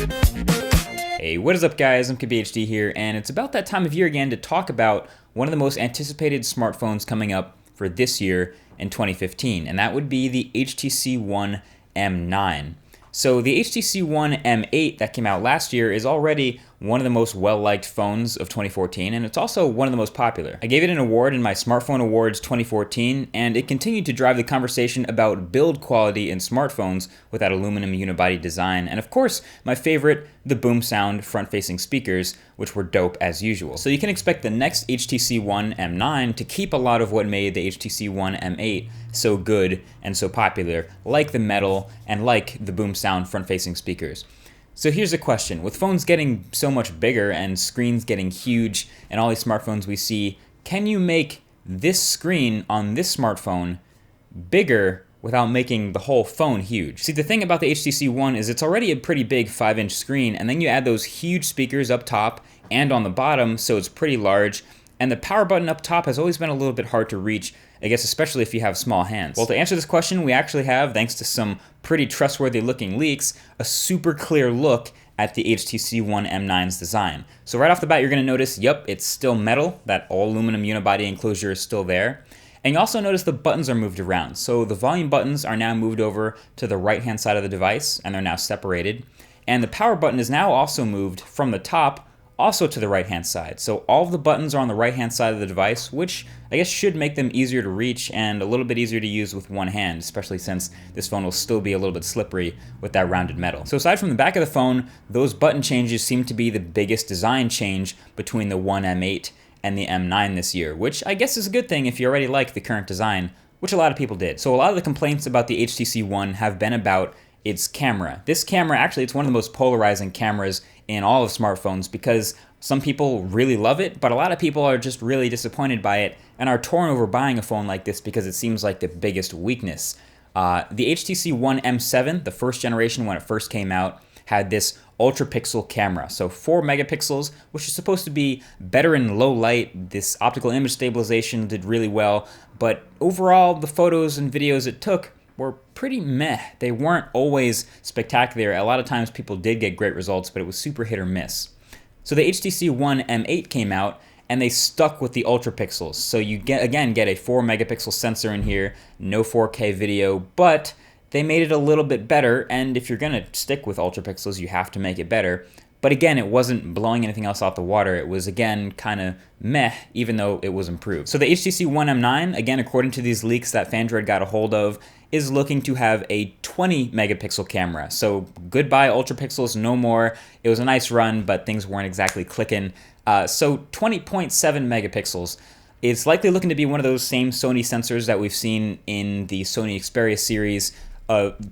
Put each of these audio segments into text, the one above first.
Hey, what is up guys? I'm KBHD here, and it's about that time of year again to talk about one of the most anticipated smartphones coming up for this year in 2015, and that would be the HTC One M9. So the HTC One M8 that came out last year is already one of the most well-liked phones of 2014, and it's also one of the most popular. I gave it an award in my Smartphone Awards 2014, and it continued to drive the conversation about build quality in smartphones with that aluminum unibody design, and of course, my favorite, the boom sound front-facing speakers, which were dope as usual. So you can expect the next HTC One M9 to keep a lot of what made the HTC One M8 so good and so popular, like the metal and like the boom sound front-facing speakers. So here's the question. With phones getting so much bigger and screens getting huge and all these smartphones we see, can you make this screen on this smartphone bigger without making the whole phone huge? See, the thing about the HTC One is it's already a pretty big 5-inch screen, and then you add those huge speakers up top and on the bottom, so it's pretty large, and the power button up top has always been a little bit hard to reach, I guess especially if you have small hands. Well, to answer this question, we actually have, thanks to some pretty trustworthy looking leaks, a super clear look at the HTC One M9's design. So right off the bat, you're gonna notice, yep, it's still metal, that all aluminum unibody enclosure is still there. And you also notice the buttons are moved around. So the volume buttons are now moved over to the right-hand side of the device, and they're now separated. And the power button is now also moved from the top also to the right-hand side. So all of the buttons are on the right-hand side of the device, which I guess should make them easier to reach and a little bit easier to use with one hand, especially since this phone will still be a little bit slippery with that rounded metal. So aside from the back of the phone, those button changes seem to be the biggest design change between the One M8 and the M9 this year, which I guess is a good thing if you already like the current design, which a lot of people did. So a lot of the complaints about the HTC One have been about its camera. This camera, actually, it's one of the most polarizing cameras in all of smartphones because some people really love it, but a lot of people are just really disappointed by it and are torn over buying a phone like this because it seems like the biggest weakness. The HTC One M7, the first generation when it first came out, had this ultra pixel camera. So 4 megapixels, which is supposed to be better in low light. This optical image stabilization did really well, but overall the photos and videos it took were pretty meh. They weren't always spectacular. A lot of times people did get great results, but it was super hit or miss. So the HTC One M8 came out and they stuck with the ultra pixels. So you get a 4 megapixel sensor in here, no 4K video, but they made it a little bit better, and if you're gonna stick with ultra pixels, you have to make it better. But again, it wasn't blowing anything else out the water. It was, again, kind of meh, even though it was improved. So the HTC One M9, again, according to these leaks that Fandroid got a hold of, is looking to have a 20 megapixel camera. So goodbye ultra pixels, no more. It was a nice run, but things weren't exactly clicking. So 20.7 megapixels. It's likely looking to be one of those same Sony sensors that we've seen in the Sony Xperia series,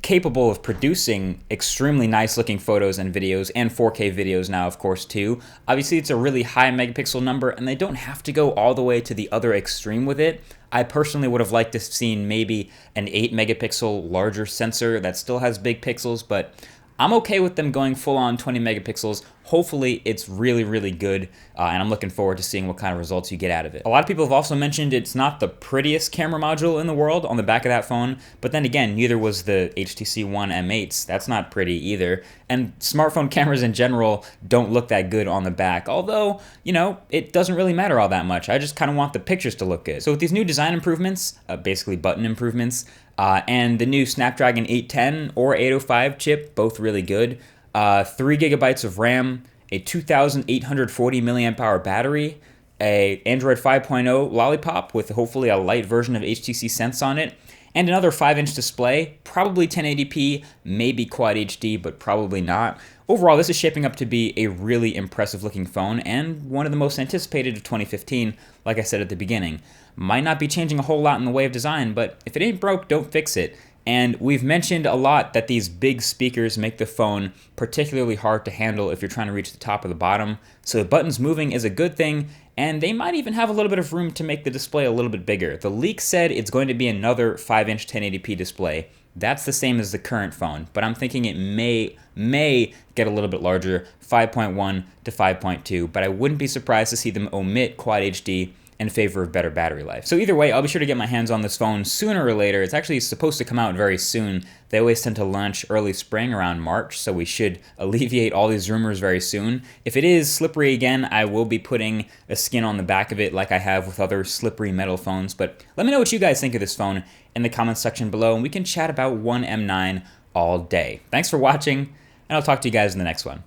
capable of producing extremely nice looking photos and videos, and 4K videos now, of course, too. Obviously, it's a really high megapixel number, and they don't have to go all the way to the other extreme with it. I personally would have liked to have seen maybe an 8 megapixel larger sensor that still has big pixels, but I'm okay with them going full on 20 megapixels. Hopefully it's really, really good, and I'm looking forward to seeing what kind of results you get out of it. A lot of people have also mentioned it's not the prettiest camera module in the world on the back of that phone, but then again, neither was the HTC One M8's. That's not pretty either. And smartphone cameras in general don't look that good on the back, although, you know, it doesn't really matter all that much. I just kind of want the pictures to look good. So with these new design improvements, basically button improvements, and the new Snapdragon 810 or 805 chip, both really good. 3 gigabytes of RAM, a 2,840 milliamp hour battery, a Android 5.0 Lollipop with hopefully a light version of HTC Sense on it, and another 5-inch display, probably 1080p, maybe Quad HD, but probably not. Overall, this is shaping up to be a really impressive looking phone and one of the most anticipated of 2015, like I said at the beginning. Might not be changing a whole lot in the way of design, but if it ain't broke, don't fix it. And we've mentioned a lot that these big speakers make the phone particularly hard to handle if you're trying to reach the top or the bottom. So the buttons moving is a good thing, and they might even have a little bit of room to make the display a little bit bigger. The leak said it's going to be another 5-inch 1080p display. That's the same as the current phone, but I'm thinking it may get a little bit larger, 5.1 to 5.2, but I wouldn't be surprised to see them omit Quad HD in favor of better battery life. So either way, I'll be sure to get my hands on this phone sooner or later. It's actually supposed to come out very soon. They always tend to launch early spring around March, so we should alleviate all these rumors very soon. If it is slippery again, I will be putting a skin on the back of it like I have with other slippery metal phones. But let me know what you guys think of this phone in the comments section below, and we can chat about One M9 all day. Thanks for watching, and I'll talk to you guys in the next one.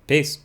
Peace.